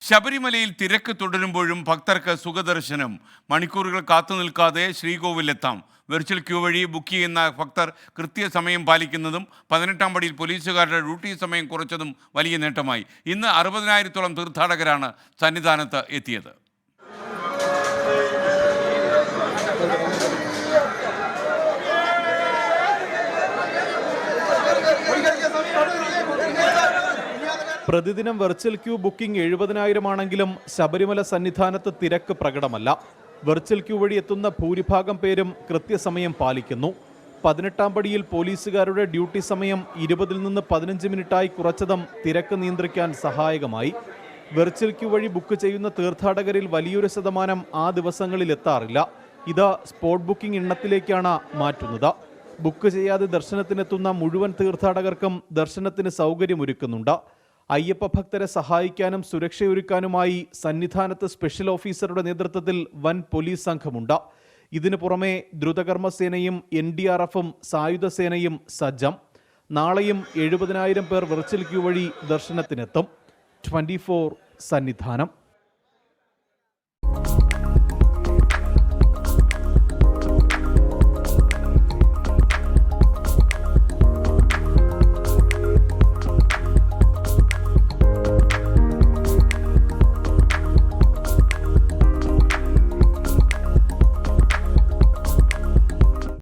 ശബരിമലയിൽ തിരക്ക് തുടരുമ്പോഴും ഭക്തർക്ക് സുഖദർശനം. മണിക്കൂറുകൾ കാത്തു നിൽക്കാതെ ശ്രീകോവിലെത്താം. വെർച്വൽ ക്യൂ വഴി ബുക്ക് ചെയ്യുന്ന ഭക്തർ കൃത്യസമയം പാലിക്കുന്നതും 18-ാം പടിയിൽ പോലീസുകാരുടെ ഡ്യൂട്ടി സമയം കുറച്ചതും വലിയ നേട്ടമായി. ഇന്ന് 60,000-ഓളം തീർത്ഥാടകരാണ് സന്നിധാനത്ത് എത്തിയത്. പ്രതിദിനം വെർച്വൽ ക്യൂ ബുക്കിംഗ് 70,000 ആണെങ്കിലും ശബരിമല സന്നിധാനത്ത് തിരക്ക് പ്രകടമല്ല. വെർച്വൽ ക്യൂ വഴി എത്തുന്ന ഭൂരിഭാഗം പേരും കൃത്യസമയം പാലിക്കുന്നു. 18-ാം പടിയിൽ പോലീസുകാരുടെ ഡ്യൂട്ടി സമയം 20 നിന്ന് 15 മിനിറ്റായി കുറച്ചതും തിരക്ക് നിയന്ത്രിക്കാൻ സഹായകമായി. വെർച്വൽ ക്യൂ വഴി ബുക്ക് ചെയ്യുന്ന തീർത്ഥാടകരിൽ വലിയൊരു ശതമാനം ആ ദിവസങ്ങളിൽ എത്താറില്ല. ഇത് സ്പോട്ട് ബുക്കിംഗ് എണ്ണത്തിലേക്കാണ് മാറ്റുന്നത്. ബുക്ക് ചെയ്യാതെ ദർശനത്തിനെത്തുന്ന മുഴുവൻ തീർത്ഥാടകർക്കും ദർശനത്തിന് സൗകര്യമൊരുക്കുന്നുണ്ട്. അയ്യപ്പ ഭക്തരെ സഹായിക്കാനും സുരക്ഷയൊരുക്കാനുമായി സന്നിധാനത്ത് സ്പെഷ്യൽ ഓഫീസറുടെ നേതൃത്വത്തിൽ വൻ പോലീസ് സംഘമുണ്ട്. ഇതിനു പുറമെ ദ്രുതകർമ്മസേനയും NDRFും സായുധ സേനയും സജ്ജം. നാളെയും 70,000 പേർ വെർച്വൽ ക്യൂ വഴി ദർശനത്തിനെത്തും. 24 സന്നിധാനം.